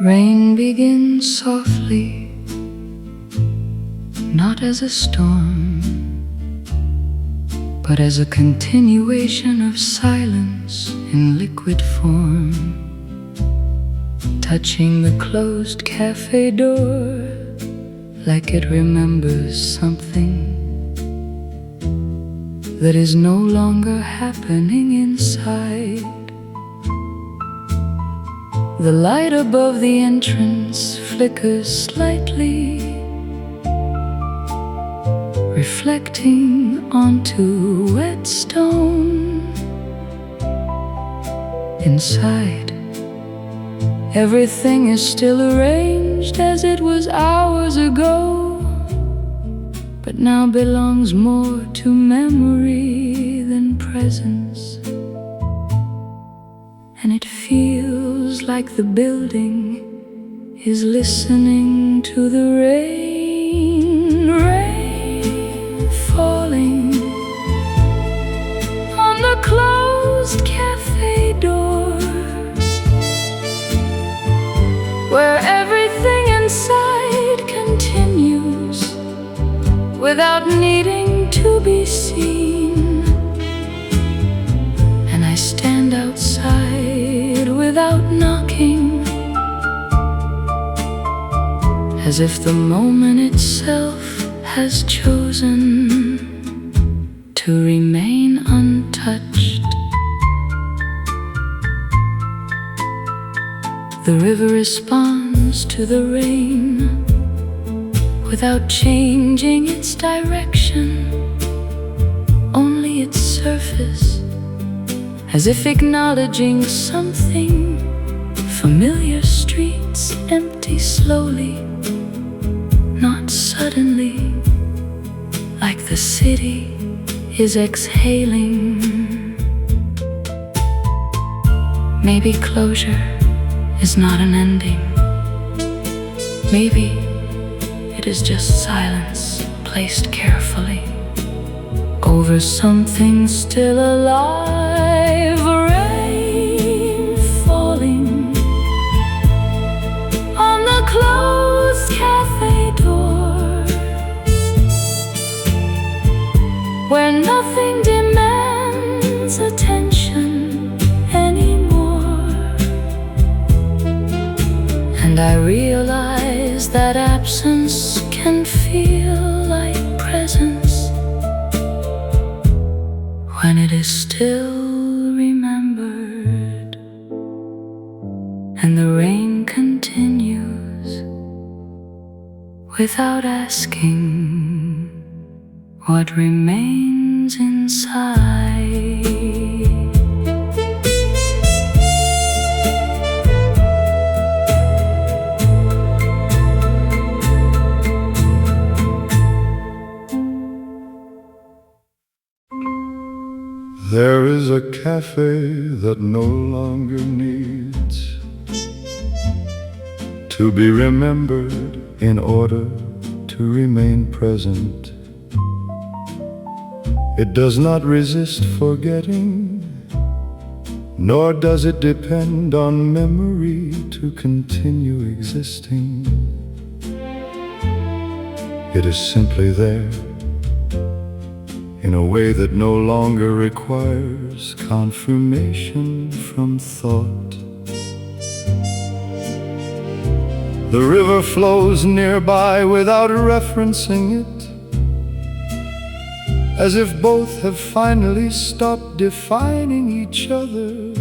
Rain begins softly, not as a storm, but as a continuation of silence in liquid form, touching the closed cafe door like it remembers something that is no longer happening inside. The light above the entrance flickers slightly, reflecting onto wet stone. Inside, everything is still arranged as it was hours ago, but now belongs more to memory than presence. And it feels like the building is listening to the rain, rain falling on the closed cafe doors, where everything inside continues without needing to be seen. And I stand outside without knocking, as if the moment itself has chosen to remain untouched. The river responds to the rain without changing its direction, only its surface, as if acknowledging something. Familiar streets empty slowly, not suddenly, like the city is exhaling. Maybe closure is not an ending. Maybe it is just silence placed carefully over something still alive. Rain falling on the closed cafe doors, where nothing demands attention anymore. And I realize that absence can feel like presence when it is still remembered. And the rain continues without asking what remains inside. There is a cafe that no longer needs to be remembered in order to remain present. It does not resist forgetting, nor does it depend on memory to continue existing. It is simply there, in a way that no longer requires confirmation from thought. The river flows nearby without referencing it, as if both have finally stopped defining each other.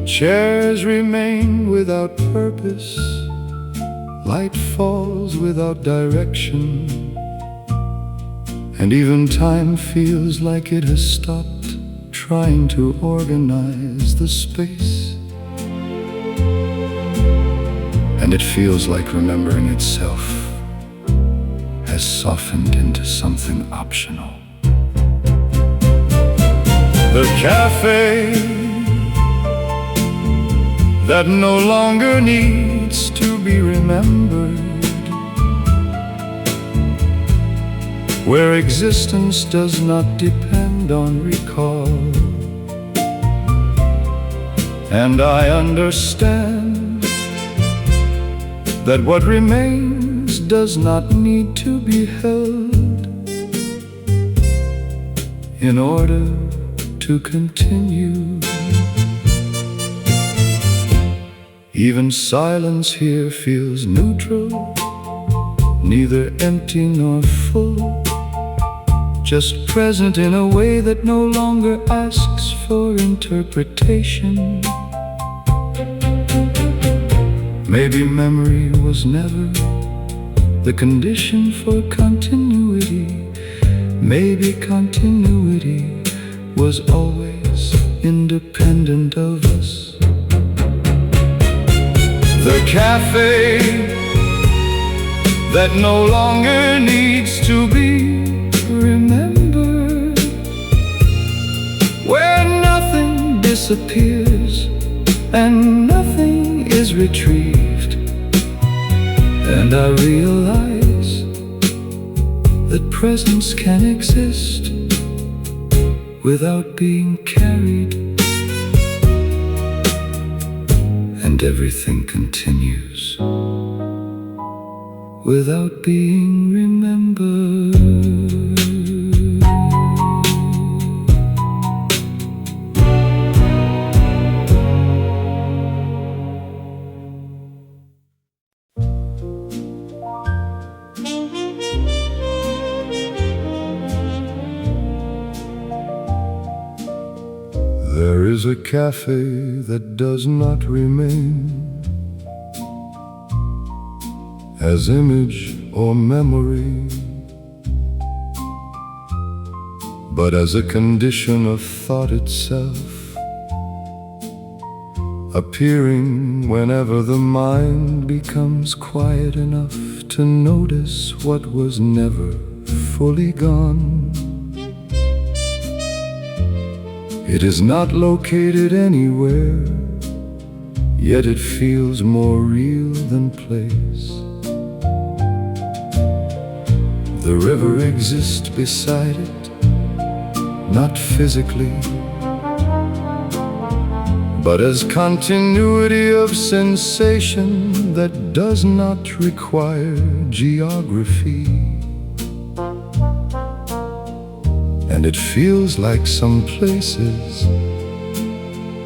Chairs remain without purpose, light falls without direction, and even time feels like it has stopped trying to organize the space. And it feels like remembering itself has softened into something optional. The cafe that no longer needs to be remembered, where existence does not depend on recall. And I understand that what remains does not need to be held in order to continue. Even silence here feels neutral, neither empty nor full, just present in a way that no longer asks for interpretation. Maybe memory was never the condition for continuity. Maybe continuity was always independent of us. The cafe that no longer needs to be remembered, where nothing disappears and nothing is retrieved. And I realize that presence can exist without being carried, and everything continues without being remembered. There is a cafe that does not remain as image or memory, but as a condition of thought itself, appearing whenever the mind becomes quiet enough to notice what was never fully gone. It is not located anywhere, yet it feels more real than place. The river exists beside it, not physically, but as continuity of sensation that does not require geography. And it feels like some places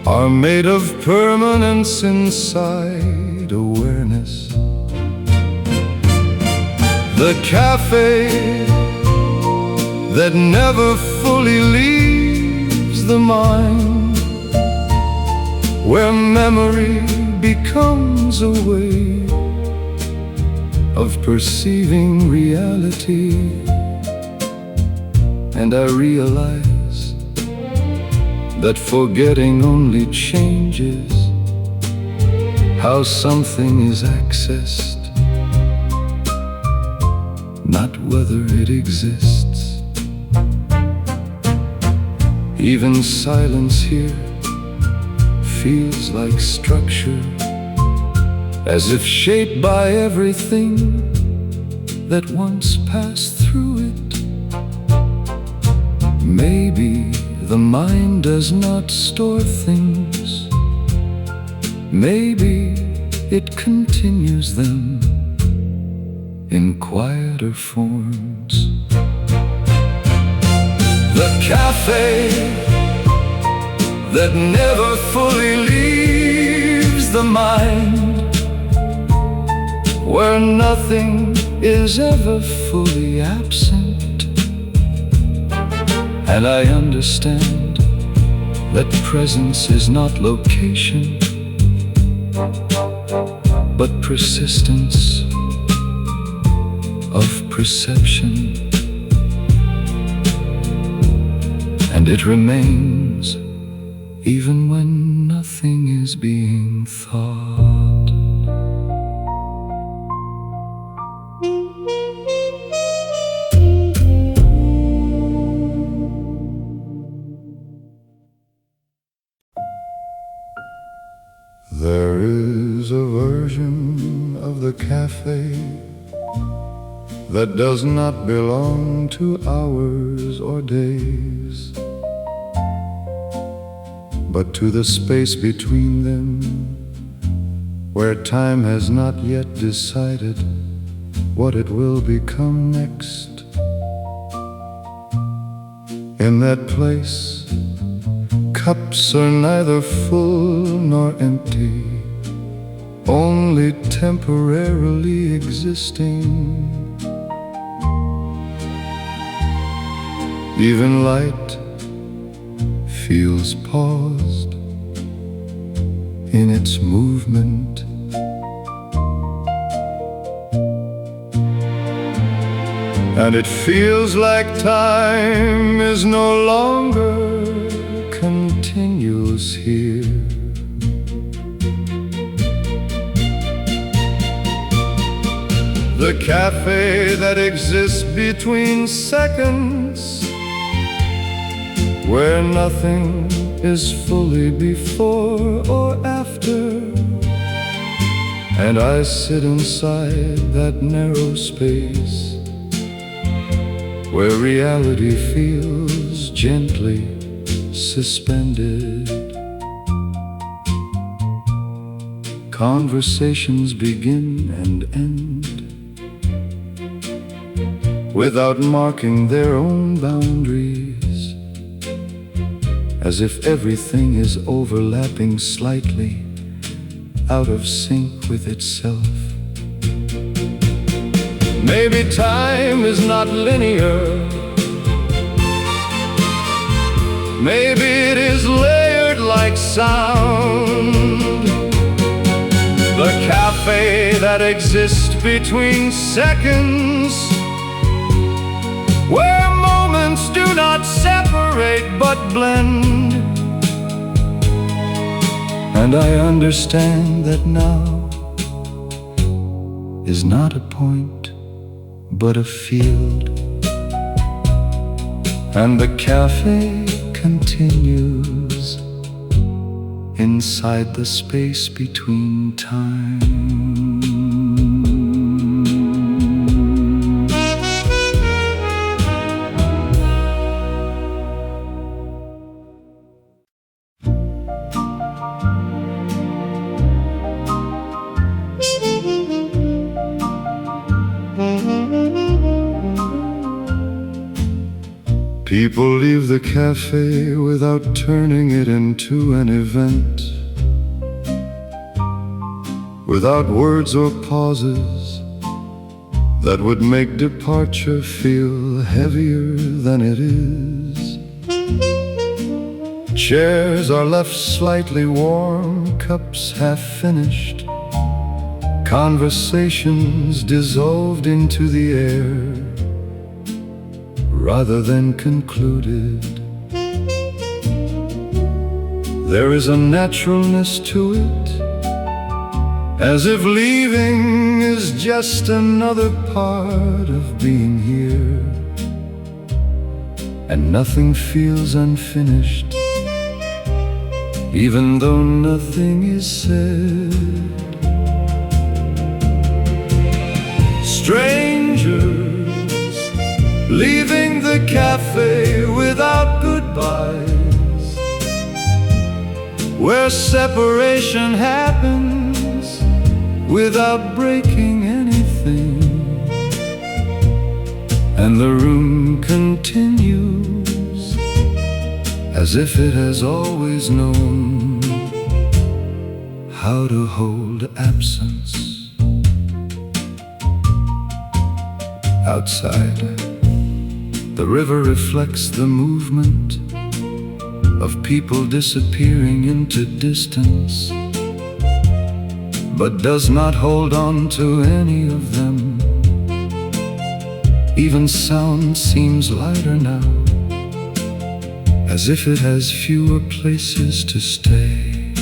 are made of permanence inside awareness. The cafe that never fully leaves the mind, where memory becomes a way of perceiving reality. And I realize that forgetting only changes how something is accessed, not whether it exists. Even silence here feels like structure, as if shaped by everything that once passed through it. Maybe the mind does not store things, maybe it continues them in quieter forms. The cafe that never fully leaves the mind, where nothing is ever fully absent. And I understand that presence is not location, but persistence of perception. And it remains even when nothing is being thought. There is a version of the cafe that does not belong to hours or days, but to the space between them, where time has not yet decided what it will become next. In that place, cups are neither full nor empty, only temporarily existing. Even light feels paused in its movement. And it feels like time is no longer continuous here. The cafe that exists between seconds, where nothing is fully before or after, and I sit inside that narrow space where reality feels gently suspended. Conversations begin and end without marking their own boundaries, as if everything is overlapping slightly, out of sync with itself. Maybe time is not linear. Maybe it is layered like sound. The cafe that exists between seconds, where moments do not separate but blend. And I understand that now is not a point but a field, and the cafe continues inside the space between time. People leave the cafe without turning it into an event, without words or pauses that would make departure feel heavier than it is. Chairs are left slightly warm, cups half finished, conversations dissolved into the air rather than concluded. There is a naturalness to it, as if leaving is just another part of being here, and nothing feels unfinished, even though nothing is said. Strangers leaving the cafe without goodbyes, where separation happens without breaking anything, and the room continues as if it has always known how to hold absence. Outside, the river reflects the movement of people disappearing into distance, but does not hold on to any of them. Even sound seems lighter now, as if it has fewer places to stay.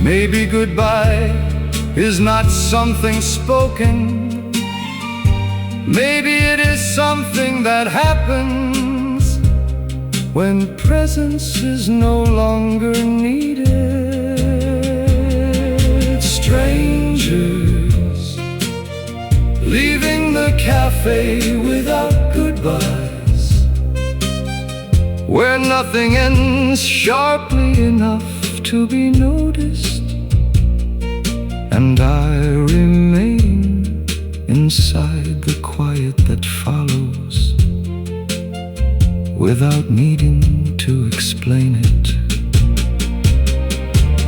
Maybe goodbye is not something spoken. Maybe it is something that happens when presence is no longer needed. Strangers leaving the cafe without goodbyes, where nothing ends sharply enough to be noticed, and I remain inside the quiet that follows, without needing to explain it.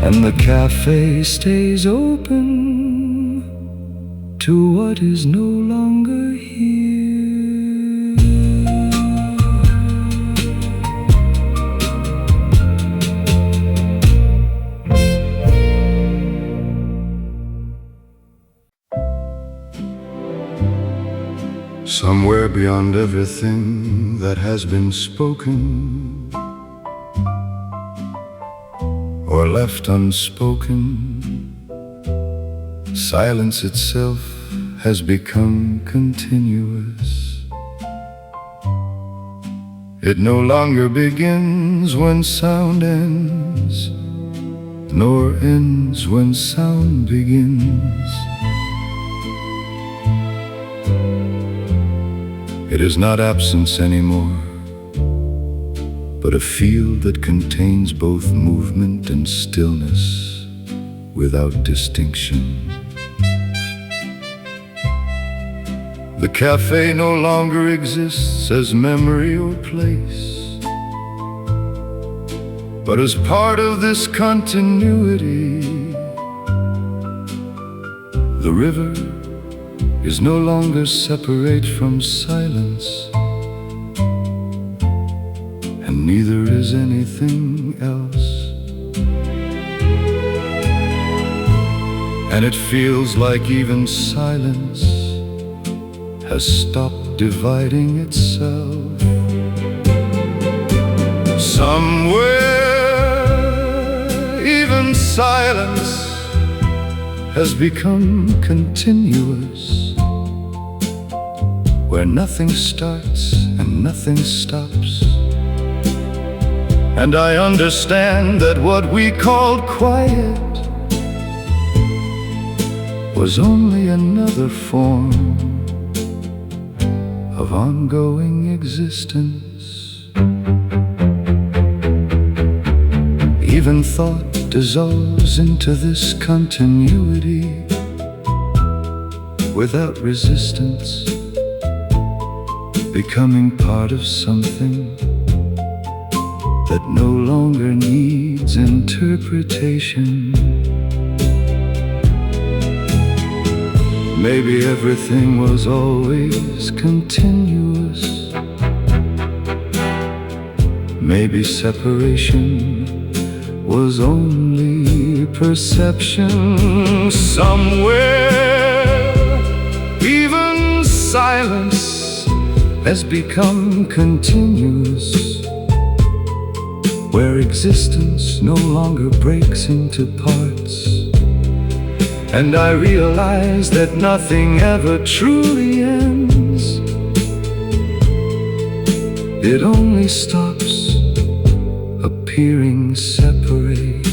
And the cafe stays open to what is no longer here. Somewhere beyond everything that has been spoken or left unspoken, silence itself has become continuous. It no longer begins when sound ends, nor ends when sound begins. It is not absence anymore, but a field that contains both movement and stillness without distinction. The cafe no longer exists as memory or place, but as part of this continuity. The river is no longer separate from silence, and neither is anything else. And it feels like even silence has stopped dividing itself. Somewhere, even silence has become continuous, where nothing starts and nothing stops. And I understand that what we called quiet was only another form of ongoing existence. Even thought dissolves into this continuity without resistance, becoming part of something that no longer needs interpretation. Maybe everything was always continuous. Maybe separation was only perception. Somewhere, even silence has become continuous, where existence no longer breaks into parts. And I realize that nothing ever truly ends. It only stops appearing separate,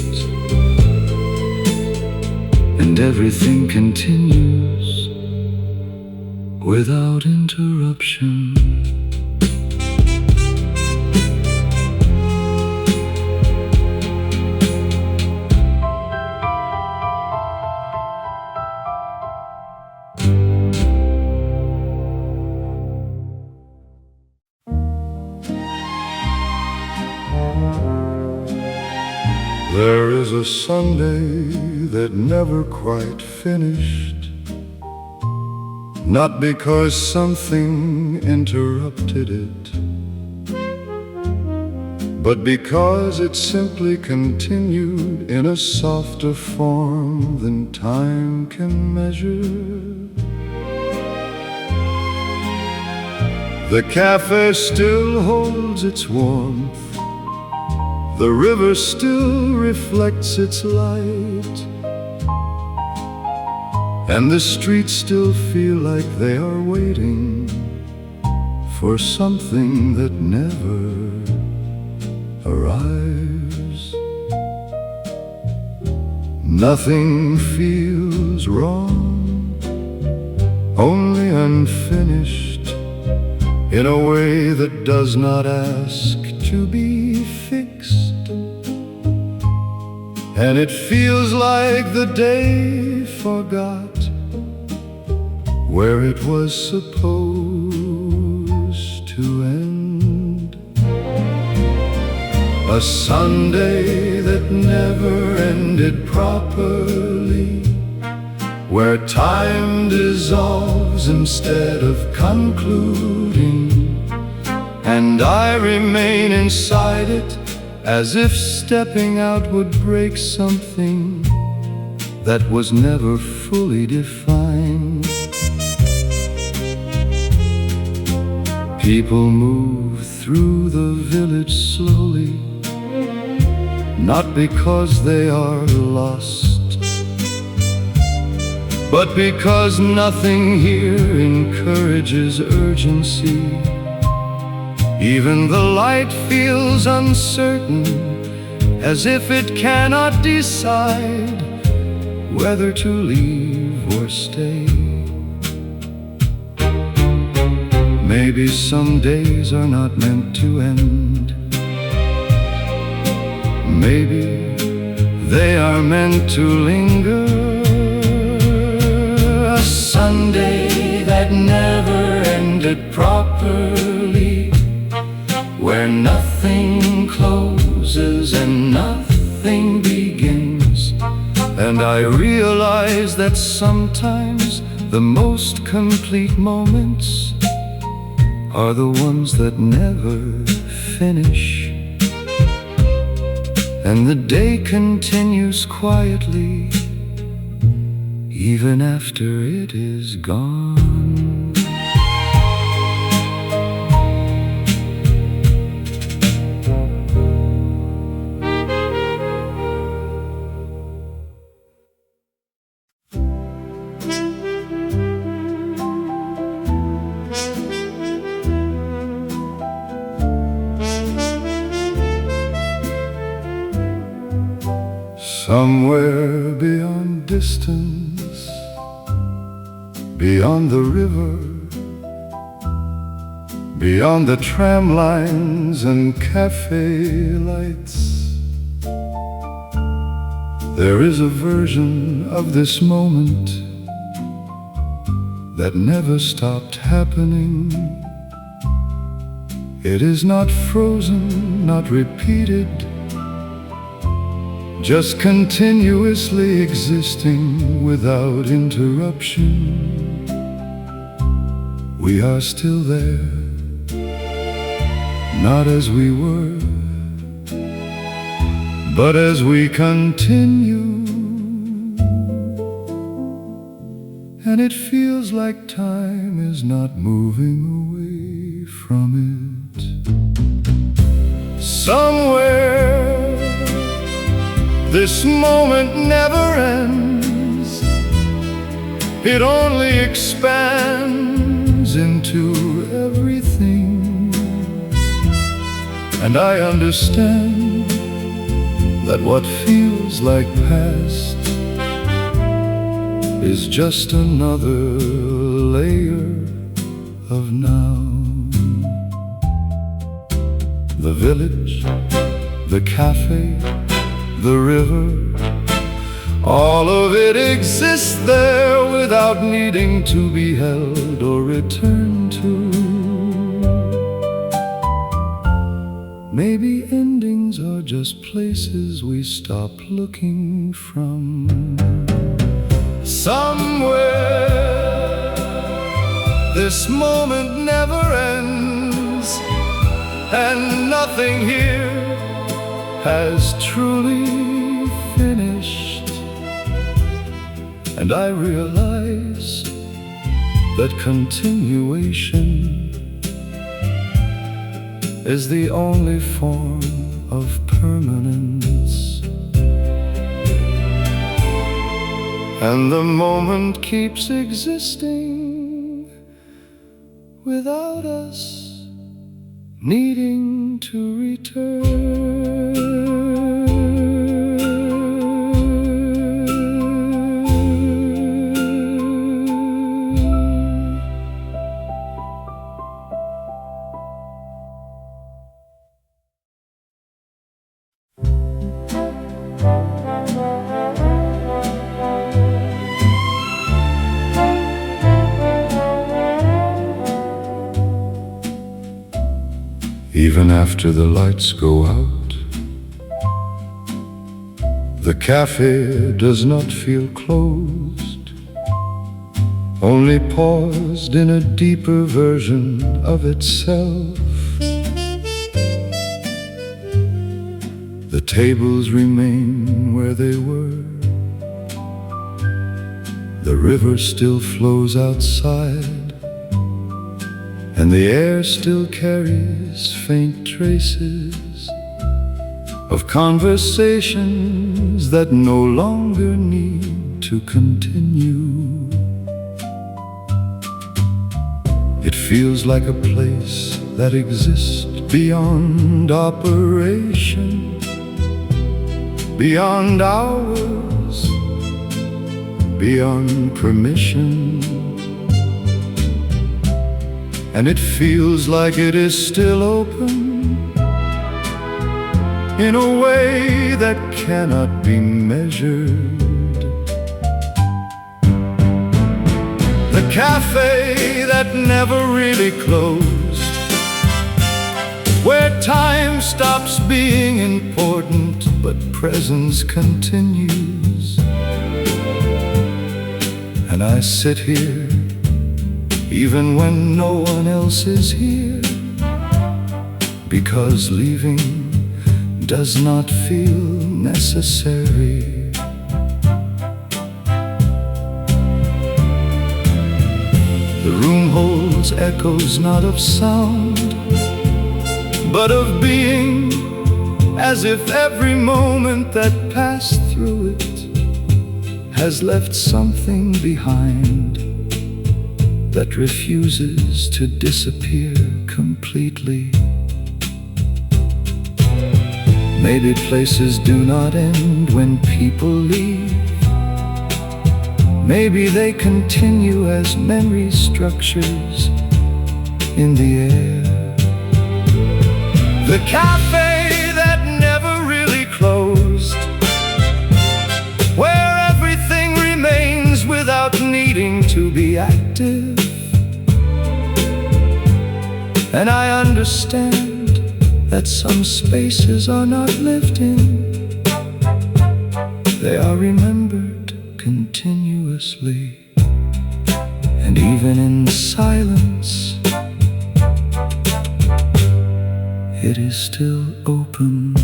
and everything continues without interruption. There is a Sunday that never quite finished, not because something interrupted it, but because it simply continued in a softer form than time can measure. The cafe still holds its warmth, the river still reflects its light, and the streets still feel like they are waiting for something that never arrives. Nothing feels wrong, only unfinished, in a way that does not ask to be fixed. And it feels like the day day forgot where it was supposed to end. A Sunday that never ended properly, where time dissolves instead of concluding, and I remain inside it as if stepping out would break something that was never fully defined. People move through the village slowly, not because they are lost, but because nothing here encourages urgency. Even the light feels uncertain, as if it cannot decide whether to leave or stay. Maybe some days are not meant to end. Maybe they are meant to linger. A Sunday that never ended properly, where nothing closes and nothing begins. And I realize that sometimes the most complete moments are the ones that never finish. And the day continues quietly, even after it is gone. Somewhere beyond distance, beyond the river, beyond the tram lines and cafe lights, there is a version of this moment that never stopped happening. It is not frozen, not repeated, just continuously existing without interruption. We are still there, not as we were, but as we continue. And it feels like time is not moving away from it. Somewhere this moment never ends. It only expands into everything. And I understand that what feels like past is just another layer of now. The village, the cafe, the river, all of it exists there without needing to be held or returned to. Maybe endings are just places we stop looking from. Somewhere this moment never ends, and nothing here has truly finished. And I realize that continuation is the only form of permanence. And the moment keeps existing without us needing to return. even after the lights go out. The cafe does not feel closed, only paused in a deeper version of itself. The tables remain where they were. The river still flows outside, and the air still carries faint traces of conversations that no longer need to continue. It feels like a place that exists beyond operation, beyond hours, beyond permission. And it feels like it is still open in a way that cannot be measured. The cafe that never really closed, where time stops being important but presence continues. And I sit here even when no one else is here, because leaving does not feel necessary. The room holds echoes not of sound, but of being, as if every moment that passed through it has left something behind that refuses to disappear completely. Maybe places do not end when people leave. Maybe they continue as memory structures in the air. The cafe that never really closed, where everything remains without needing to be active. And I understand that some spaces are not lived in, they are remembered continuously. And even in silence, it is still open.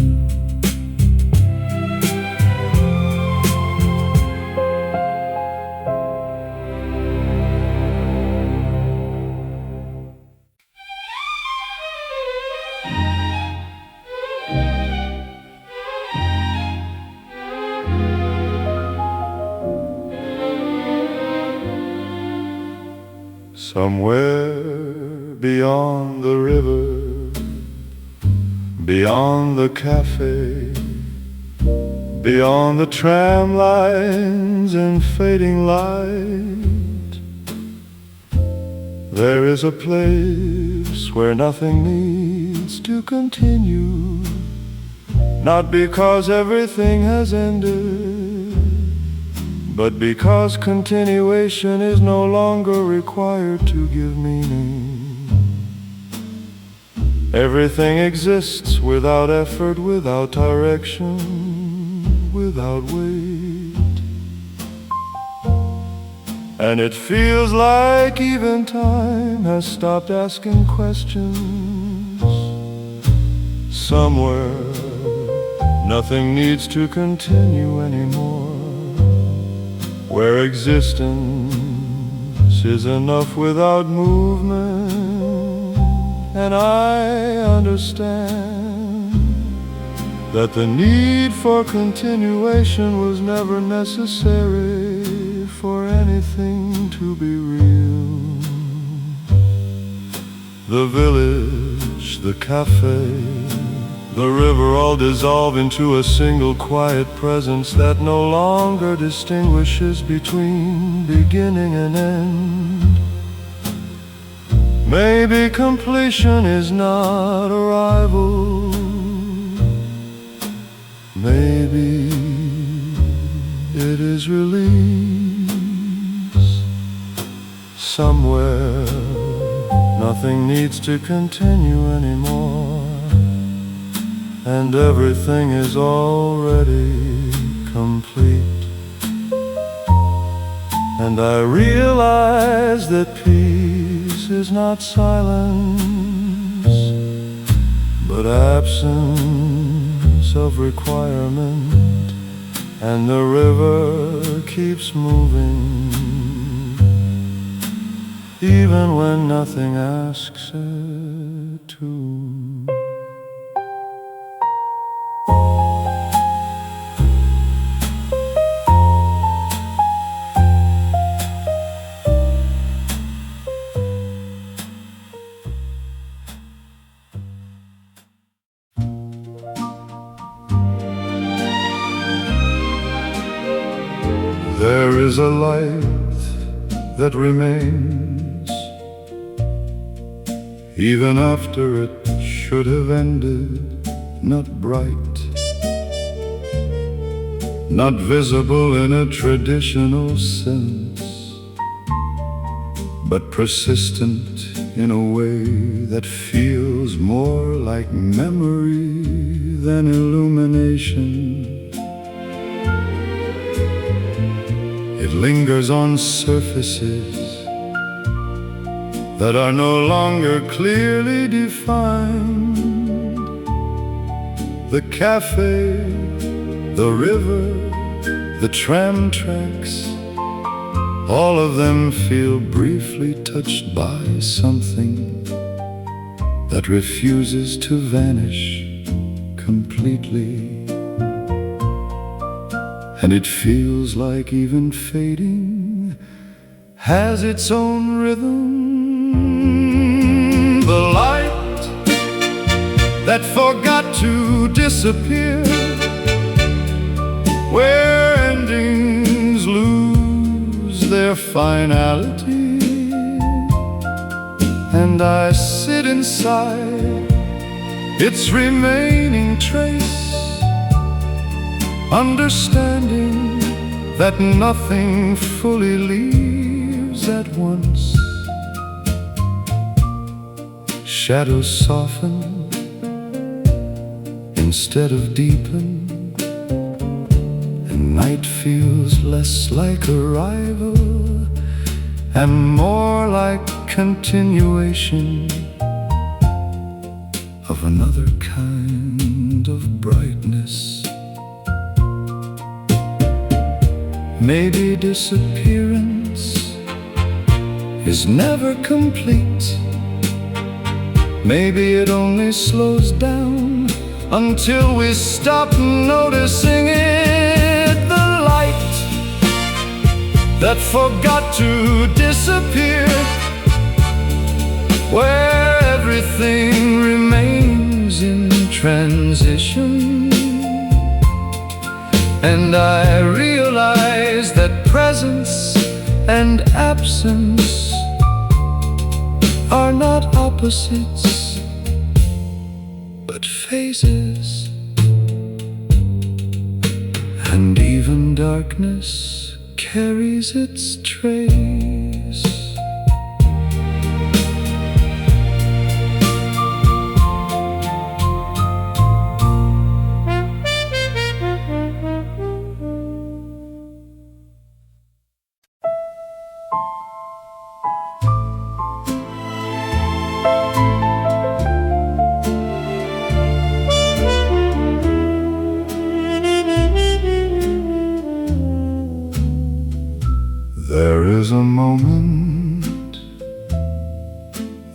Somewhere beyond the river, beyond the cafe, beyond the tram lines and fading light, there is a place where nothing needs to continue, not because everything has ended, but because continuation is no longer required to give meaning. Everything exists without effort, without direction, without weight. And it feels like even time has stopped asking questions. Somewhere, nothing needs to continue anymore, where existence is enough without movement. And I understand that the need for continuation was never necessary for anything to be real. The village, the cafe, the river all dissolve into a single quiet presence that no longer distinguishes between beginning and end. Maybe completion is not arrival. Maybe it is release. Somewhere, nothing needs to continue anymore, and everything is already complete. And I realize that peace is not silence, but absence of requirement, and the river keeps moving, even when nothing asks it to. There is a light that remains even after it should have ended, not bright, not visible in a traditional sense, but persistent in a way that feels more like memory than illumination. It lingers on surfaces that are no longer clearly defined. The cafe, the river, the tram tracks, all of them feel briefly touched by something that refuses to vanish completely. And it feels like even fading has its own rhythm. The light that forgot to disappear, where endings lose their finality. And I sit inside its remaining trace, understanding that nothing fully leaves at once. Shadows soften instead of deepen, and night feels less like arrival and more like continuation of another kind of brightness. Maybe disappearance is never complete. Maybe it only slows down until we stop noticing it. The light that forgot to disappear, where everything remains in transition. And I realize that presence and absence are not opposites, but phases. And even darkness carries its trace. There is a moment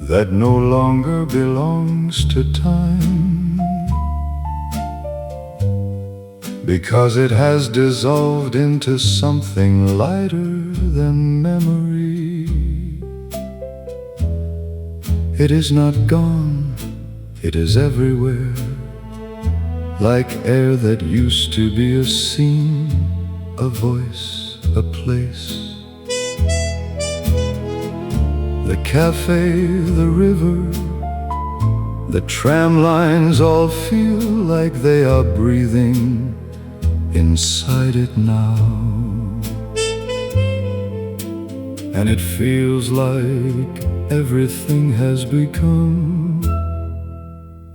that no longer belongs to time, because it has dissolved into something lighter than memory. It is not gone, it is everywhere, like air that used to be a scene, a voice, a place. The cafe, the river, the tram lines all feel like they are breathing inside it now. And it feels like everything has become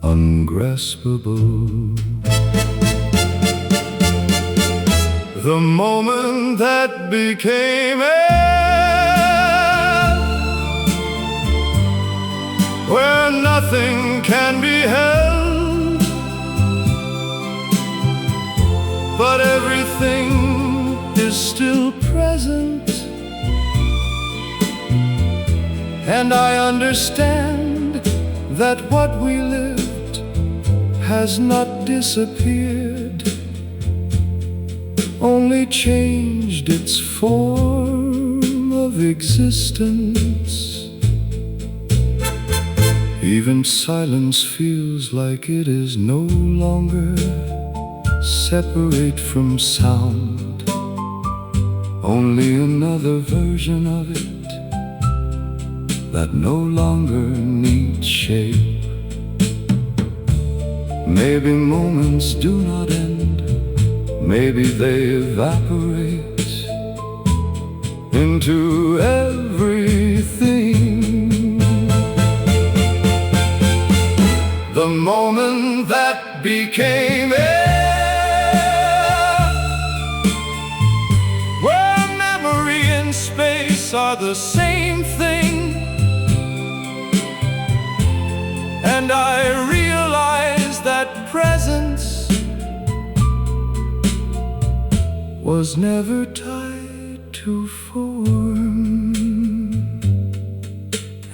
ungraspable. The moment that became air, where nothing can be held, but everything is still present. And I understand that what we lived has not disappeared, only changed its form of existence. Even silence feels like it is no longer separate from sound, only another version of it that no longer needs shape. Maybe moments do not end, maybe they evaporate into everything. The moment that became air, where memory and space are the same thing. And I realized that presence was never tied to form,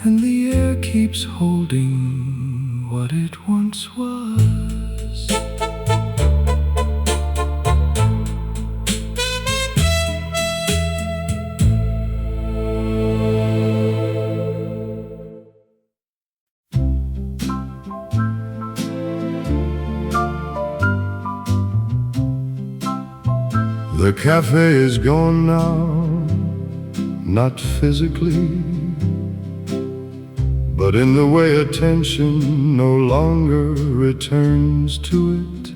and the air keeps holding what it once was. The cafe is gone now, not physically, but in the way attention no longer returns to it.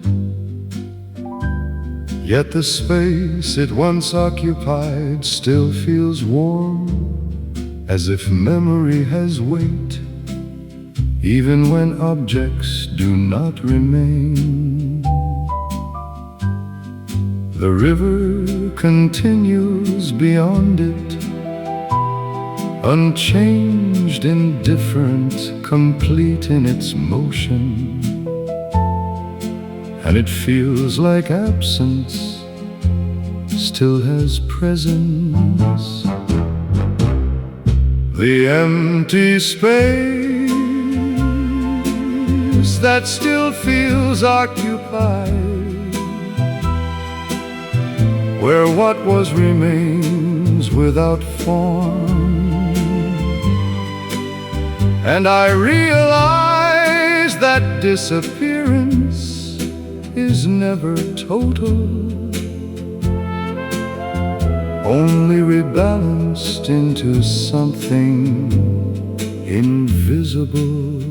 Yet the space it once occupied still feels warm, as if memory has weight, even when objects do not remain. The river continues beyond it, unchanged, indifferent, complete in its motion. And it feels like absence still has presence. The empty space that still feels occupied, where what was remains without form. And I realize that disappearance is never total, only rebalanced into something invisible.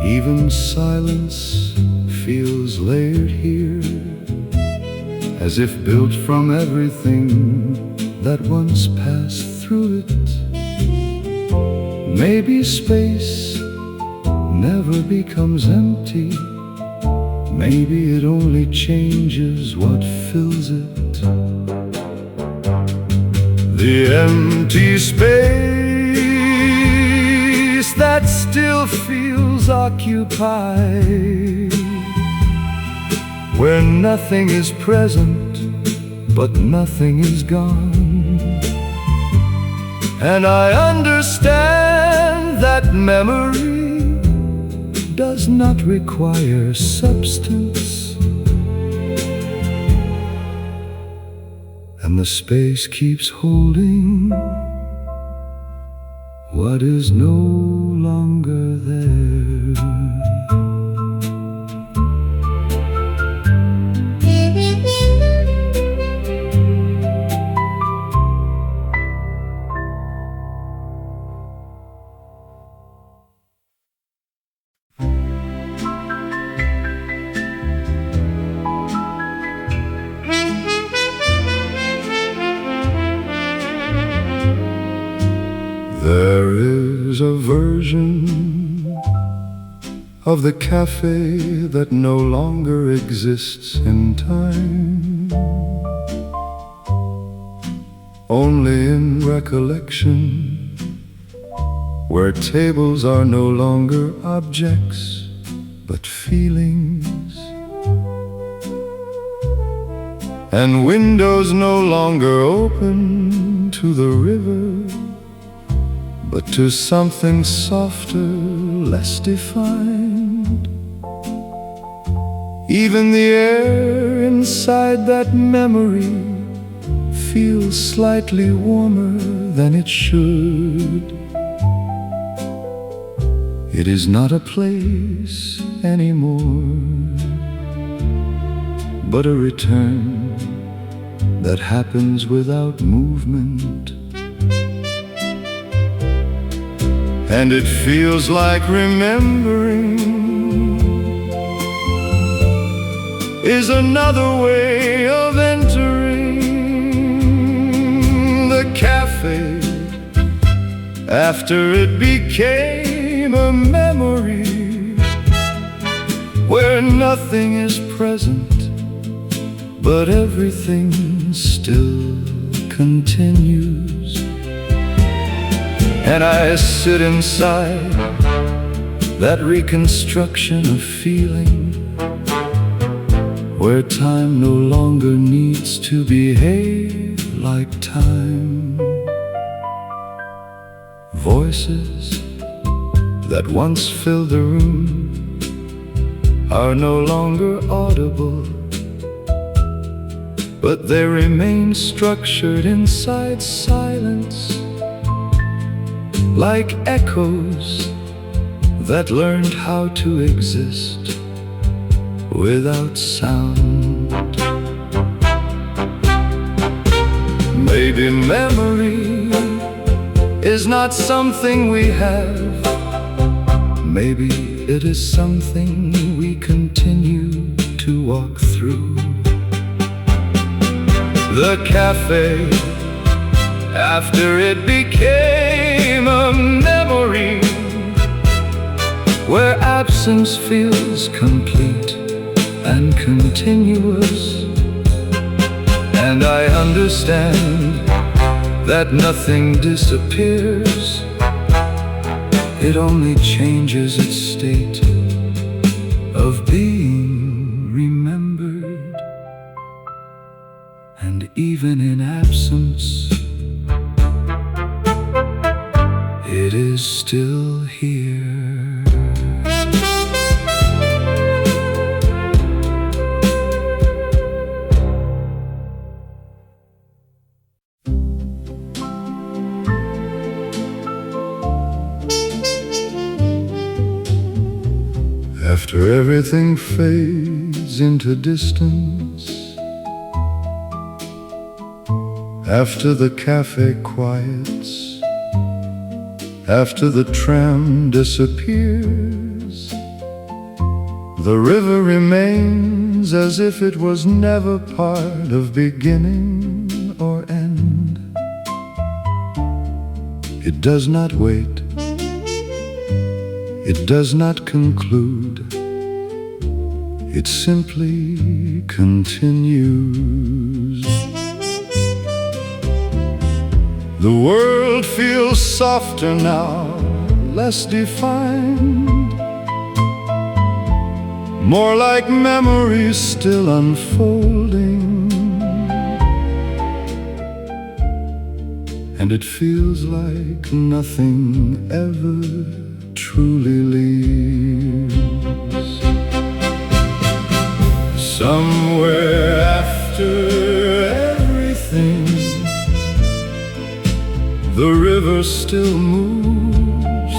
Even silence feels layered here, as if built from everything that once passed through it. Maybe space never becomes empty, maybe it only changes what fills it. The empty space that still feels occupied, where nothing is present, but nothing is gone. And I understand that memory does not require substance, and the space keeps holding what is no longer there. There is a version of the cafe that no longer exists in time, only in recollection, where tables are no longer objects but feelings, and windows no longer open to the river, but to something softer, less defined. Even the air inside that memory feels slightly warmer than it should. It is not a place anymore, but a return that happens without movement. And it feels like remembering is another way of entering the cafe after it became a memory, where nothing is present but everything still continues. And I sit inside that reconstruction of feeling, where time no longer needs to behave like time. Voices that once filled the room are no longer audible, but they remain structured inside silence, like echoes that learned how to exist without sound. Maybe memory is not something we have. Maybe it is something we continue to walk through. The cafe, after it became a memory, where absence feels complete and continuous. And I understand that nothing disappears, it only changes its state of being remembered. And even in absence, it is still here. After everything fades into distance, after the cafe quiets, after the tram disappears, the river remains as if it was never part of beginning or end. It does not wait, it does not conclude, it simply continues. The world feels softer now, less defined, more like memories still unfolding. And it feels like nothing ever truly leaves. Somewhere after everything, the river still moves,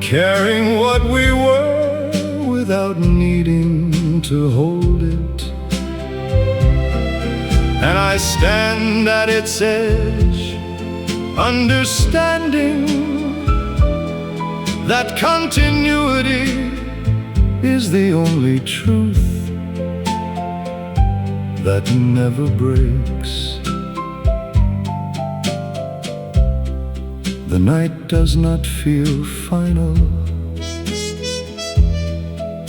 carrying what we were without needing to hold it. And I stand at its edge, understanding that continuity is the only truth that never breaks. The night does not feel final,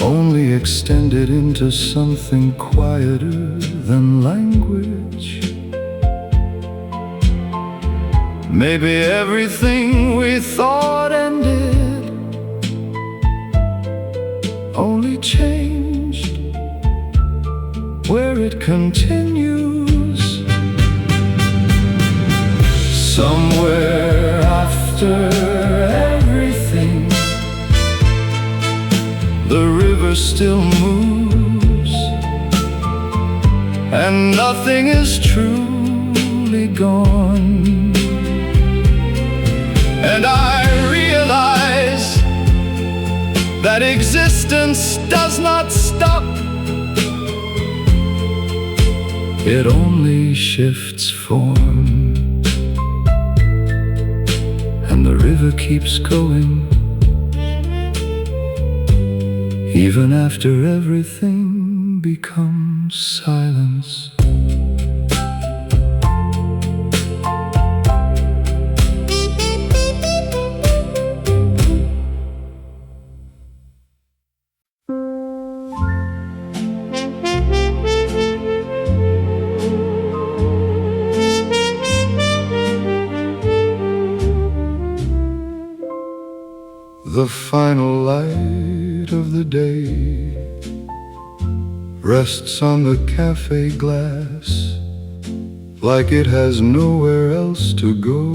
only extended into something quieter than language. Maybe everything we thought ended only changed where it continues. Somewhere after everything, the river still moves, and nothing is truly gone. And I realize that existence does not stop. It only shifts form, and the river keeps going, even after everything becomes silence. The final light of the day rests on the cafe glass, like it has nowhere else to go.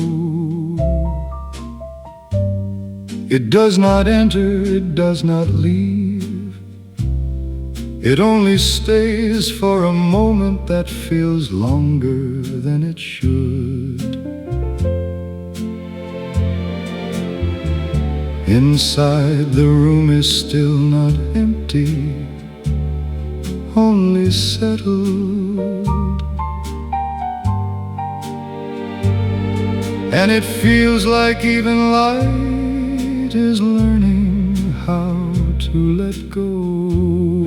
It does not enter, it does not leave. It only stays for a moment that feels longer than it should. Inside, the room is still not empty, only settled. And it feels like even light is learning how to let go.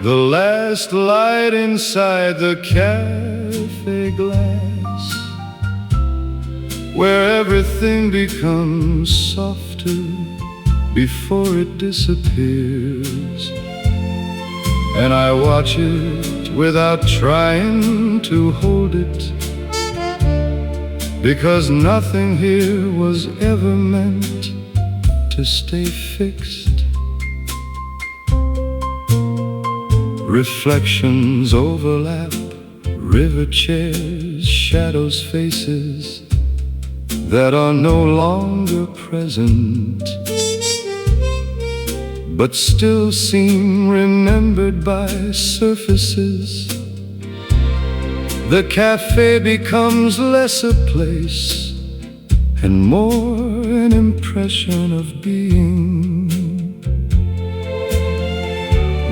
The last light inside the cafe glass, where everything becomes softer before it disappears. And I watch it without trying to hold it, because nothing here was ever meant to stay fixed. Reflections overlap, river chairs, shadows, faces that are no longer present, but still seem remembered by surfaces. The cafe becomes less a place and more an impression of being.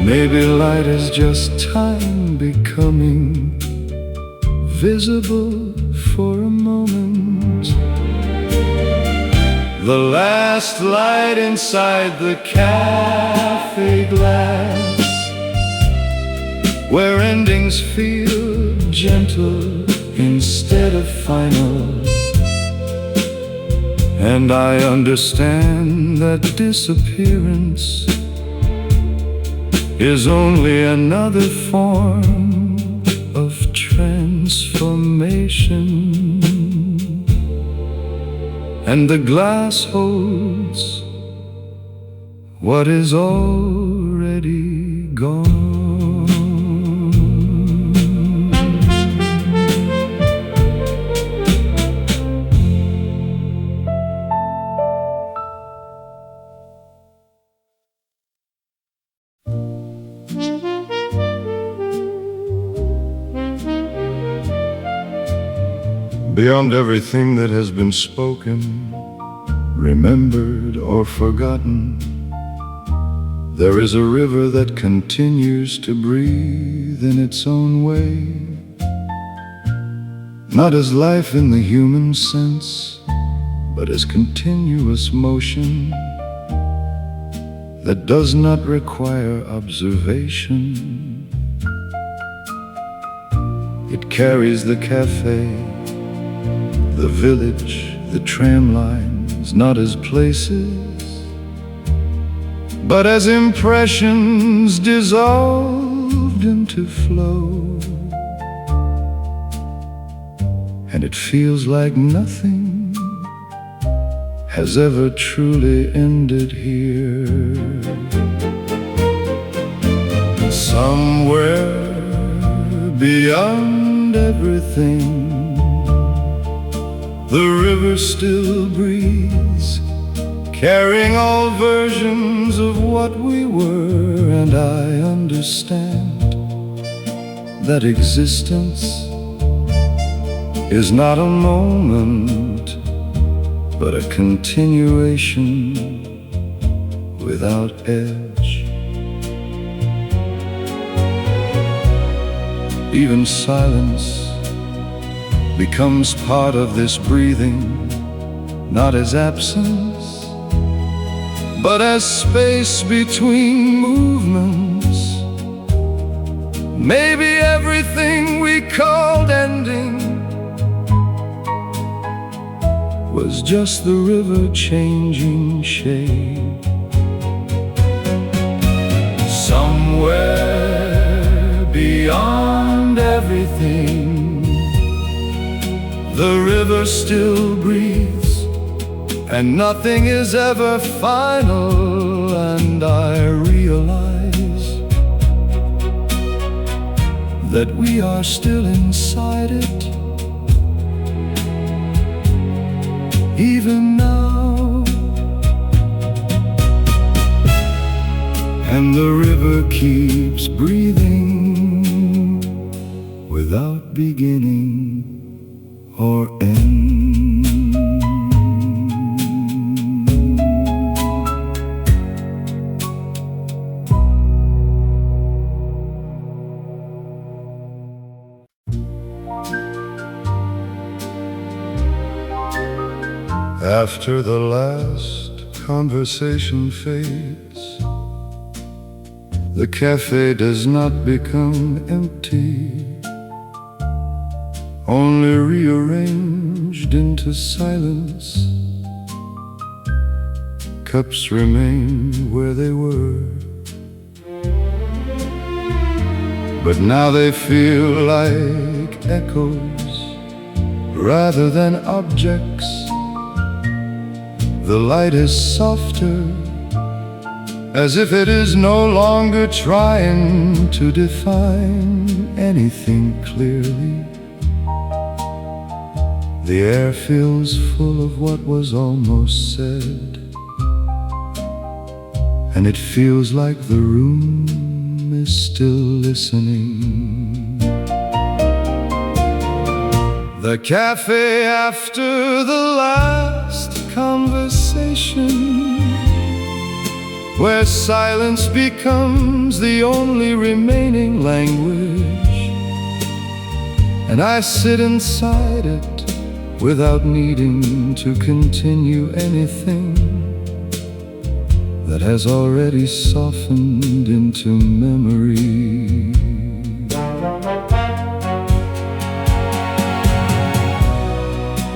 Maybe light is just time becoming visible for a moment. The last light inside the cafe glass, where endings feel gentle instead of final. And I understand that disappearance is only another form of transformation. And the glass holds what is already gone. Beyond everything that has been spoken, remembered or forgotten, there is a river that continues to breathe in its own way. Not as life in the human sense, but as continuous motion that does not require observation. It carries the cafe The village, the tram lines, not as places, but as impressions dissolved into flow. And it feels like nothing has ever truly ended here. Somewhere beyond everything, the river still breathes, carrying all versions of what we were. And I understand that existence is not a moment, but a continuation without edge. Even silence becomes part of this breathing, not as absence, but as space between movements. Maybe everything we called ending was just the river changing shape. Somewhere beyond everything, the river still breathes, and nothing is ever final. And I realize that we are still inside it, even now. And the river keeps breathing without beginning or end. After the last conversation fades, the cafe does not become empty, only rearranged into silence. Cups remain where they were, but now they feel like echoes rather than objects. The light is softer, as if it is no longer trying to define anything clearly. The air feels full of what was almost said, and it feels like the room is still listening. The cafe after the last conversation, where silence becomes the only remaining language. And I sit inside it without needing to continue anything that has already softened into memory.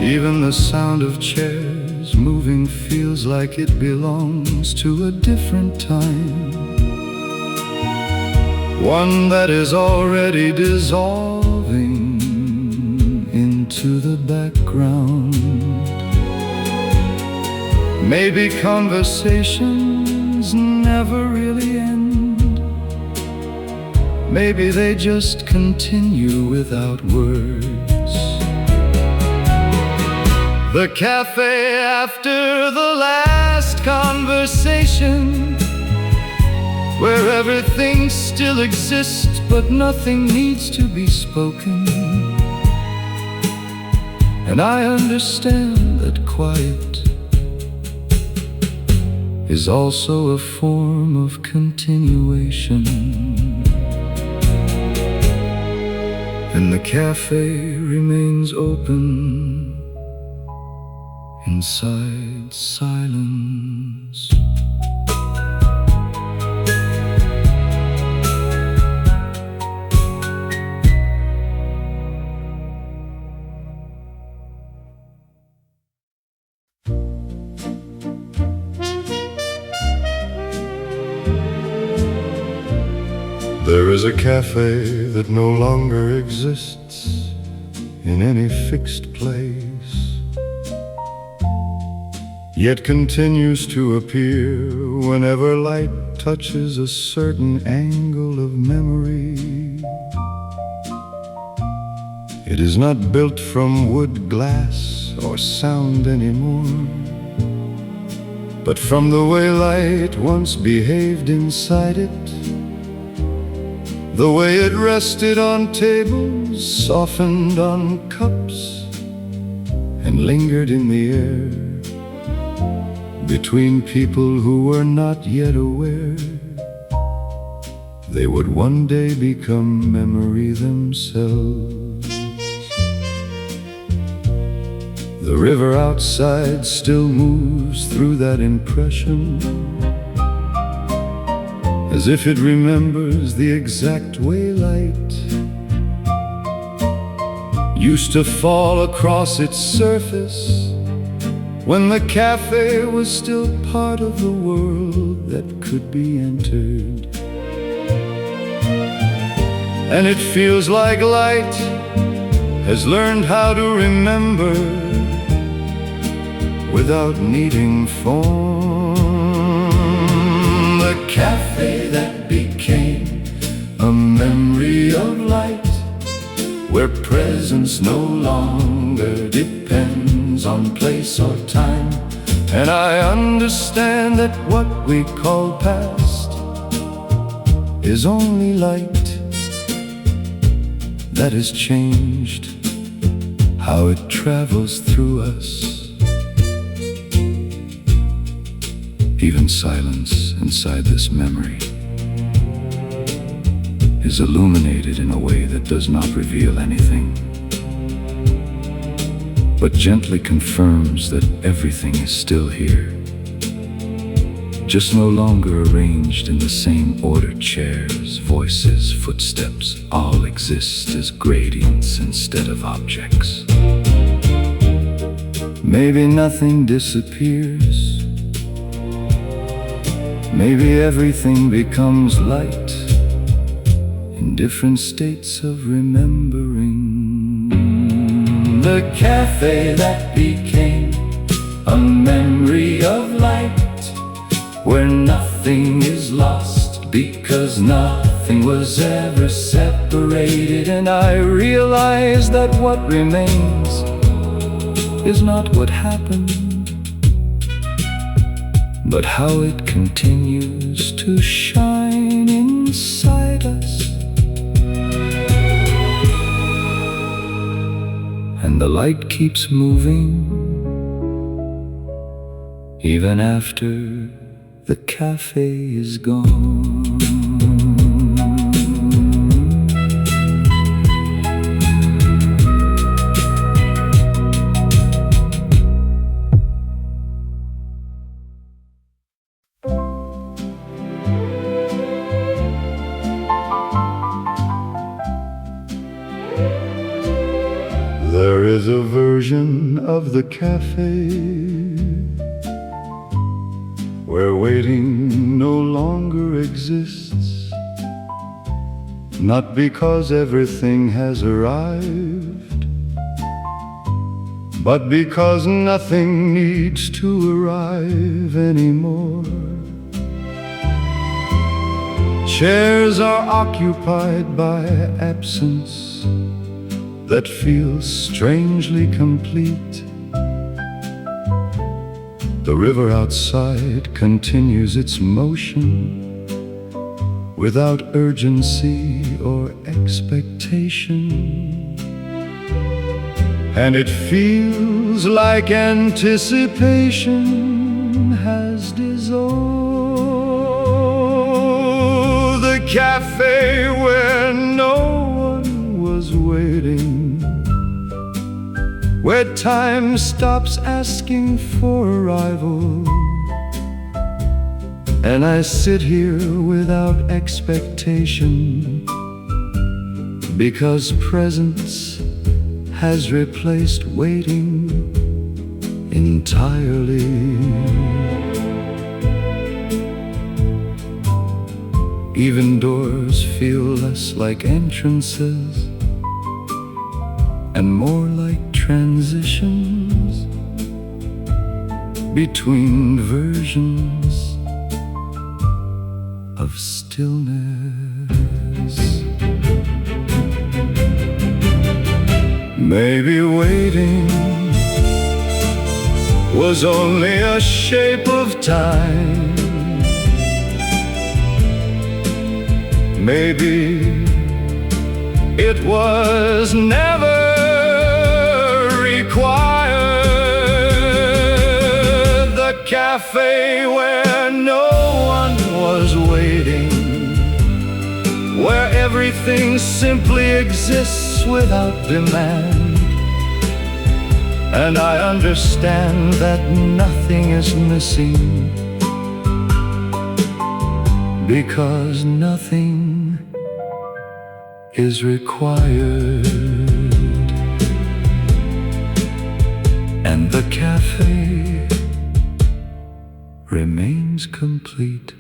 Even the sound of chairs moving feels like it belongs to a different time, one that is already dissolving into the background. Maybe conversations never really end. Maybe they just continue without words. The cafe after the last conversation, where everything still exists but nothing needs to be spoken. And I understand that quiet is also a form of continuation. And the cafe remains open inside silence. There's a cafe that no longer exists in any fixed place, yet continues to appear whenever light touches a certain angle of memory. It is not built from wood, glass, or sound anymore, but from the way light once behaved inside it, the way it rested on tables, softened on cups, and lingered in the air between people who were not yet aware they would one day become memory themselves. The river outside still moves through that impression, as if it remembers the exact way light used to fall across its surface when the cafe was still part of the world that could be entered. And it feels like light has learned how to remember without needing form. The cafe that became a memory of light, where presence no longer depends on place or time. And I understand that what we call past is only light that has changed how it travels through us. Even silence inside this memory is illuminated in a way that does not reveal anything, but gently confirms that everything is still here, just no longer arranged in the same order. Chairs, voices, footsteps all exist as gradients instead of objects. Maybe nothing disappears. Maybe everything becomes light in different states of remembering. The cafe that became a memory of light, where nothing is lost because nothing was ever separated. And I realize that what remains is not what happened, but how it continues to shine inside us. And the light keeps moving even after the cafe is gone. There is a version of the cafe where waiting no longer exists, not because everything has arrived, but because nothing needs to arrive anymore. Chairs are occupied by absence that feels strangely complete. The river outside continues its motion without urgency or expectation, and it feels like anticipation has dissolved. The cafe where no one was waiting, where time stops asking for arrival, and I sit here without expectation, because presence has replaced waiting entirely. Even doors feel less like entrances and more like transitions between versions of stillness. Maybe waiting was only a shape of time. Maybe it was never required. The cafe where no one was waiting, where everything simply exists without demand. And I understand that nothing is missing, because nothing is required. And the cafe remains complete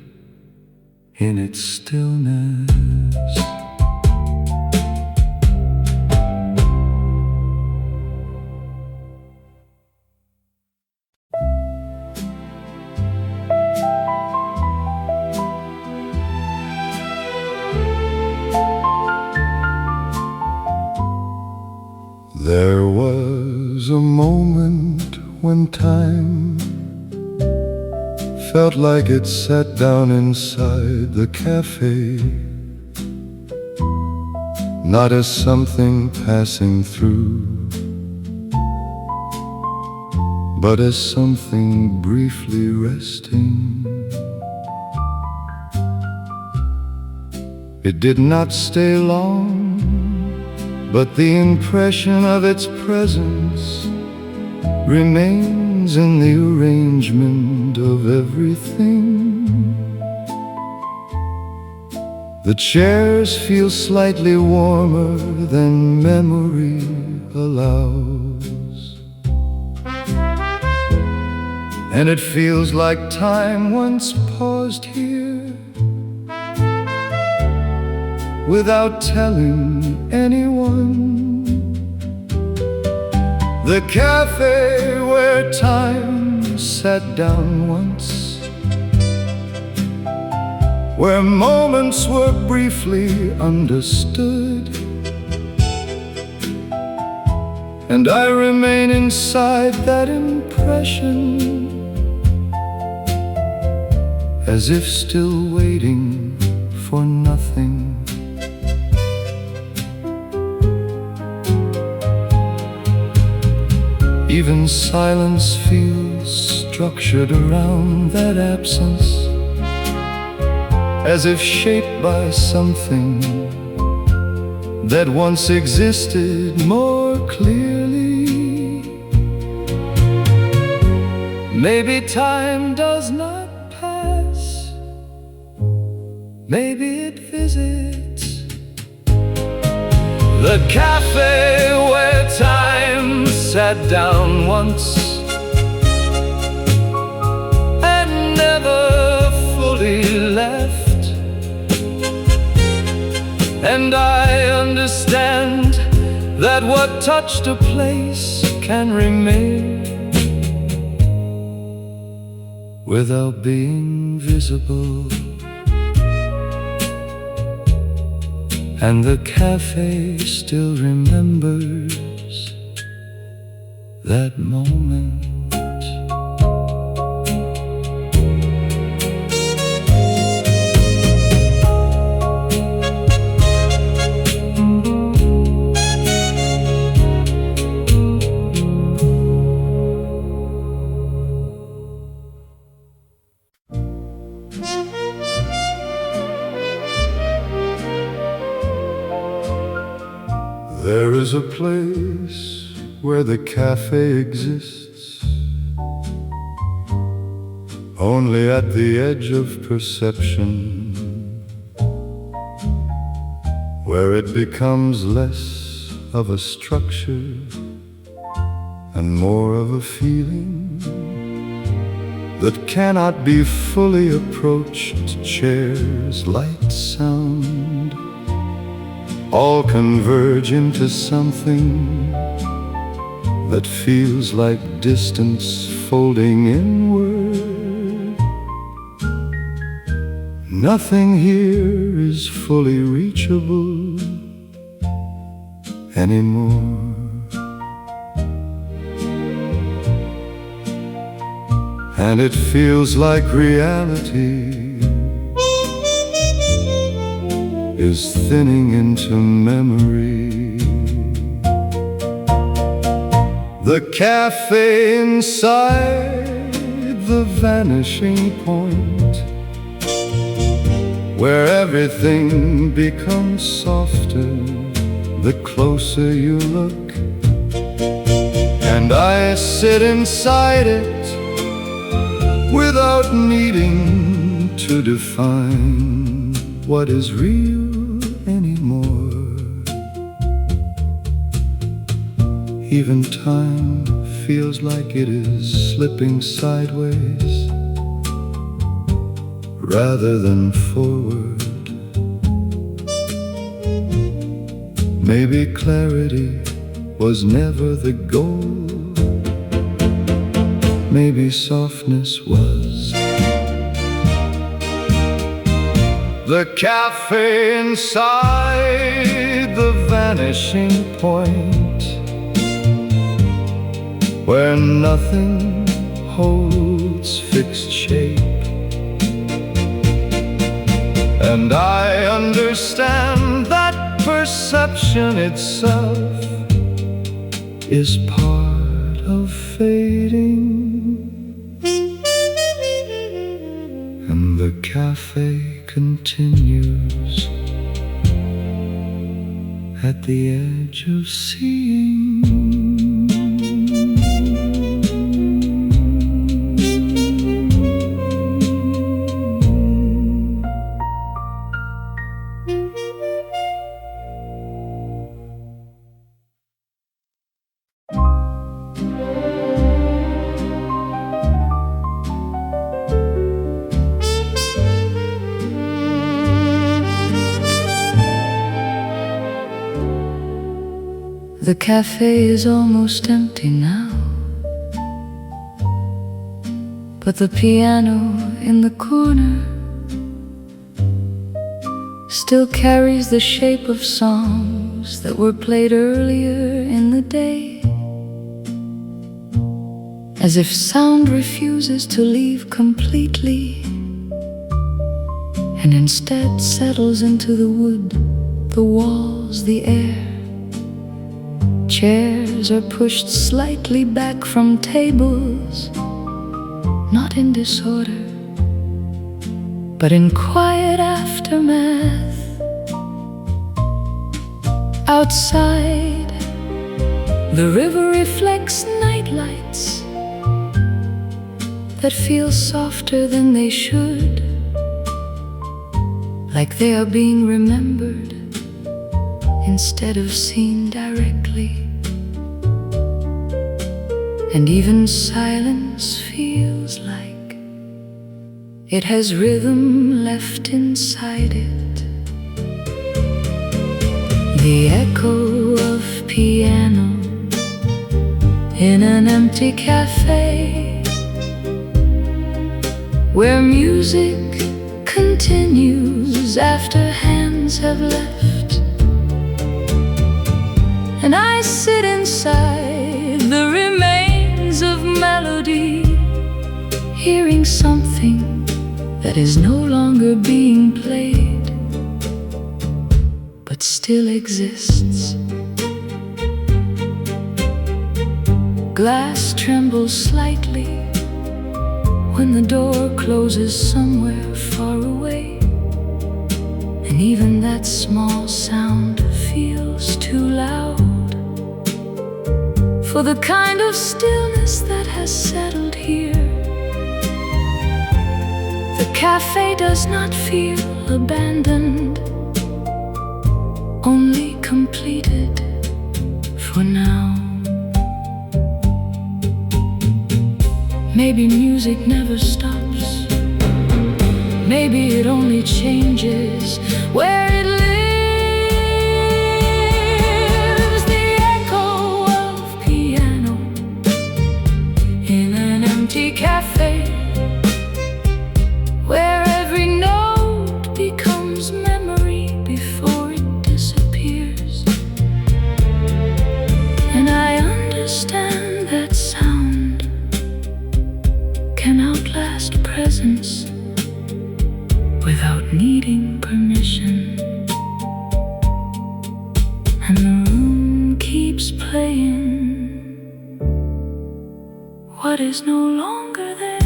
in its stillness. There was a moment when time felt like it sat down inside the cafe, not as something passing through, but as something briefly resting. It did not stay long, but the impression of its presence remains in the arrangement of everything. The chairs feel slightly warmer than memory allows, and it feels like time once paused here without telling anyone. The cafe where time sat down once, where moments were briefly understood, and I remain inside that impression, as if still waiting for nothing. Even silence feels structured around that absence, as if shaped by something that once existed more clearly. Maybe time does not pass, maybe it visits. The cafe where time sat down once and never fully left. And I understand that what touched a place can remain without being visible. And the cafe still remembers that moment. There is a place where the cafe exists, only at the edge of perception, where it becomes less of a structure and more of a feeling. that cannot be fully approached. Chairs, light, sound, all converge into something that feels like distance folding inward. Nothing here is fully reachable anymore. And it feels like reality is thinning into memory. The cafe inside the vanishing point, where everything becomes softer the closer you look. And I sit inside it without needing to define what is real anymore. Even time feels like it is slipping sideways rather than forward. Maybe clarity was never the goal. Maybe softness was. The cafe inside the vanishing point, where nothing holds fixed shape. And I understand that perception itself is part of fading. And the cafe continues at the edge of seeing. The cafe is almost empty now, but the piano in the corner still carries the shape of songs that were played earlier in the day. As if sound refuses to leave completely, and instead settles into the wood, the walls, the air. Chairs are pushed slightly back from tables, not in disorder, but in quiet aftermath. Outside, the river reflects nightlights that feel softer than they should, like they are being remembered instead of seen directly. And even silence feels like it has rhythm left inside it. The echo of piano in an empty cafe, where music continues after hands have left. And I sit inside the remains of melody, hearing something that is no longer being played, but still exists. Glass trembles slightly when the door closes somewhere far away, and even that small sound feels too loud for the kind of stillness that has settled here. The cafe does not feel abandoned, only completed for now. Maybe music never stops. Maybe it only changes where it lives. The echo of piano in an empty cafe, where every note becomes memory before it disappears. And I understand that sound can outlast presence without needing permission. And the room keeps playing what is no longer there.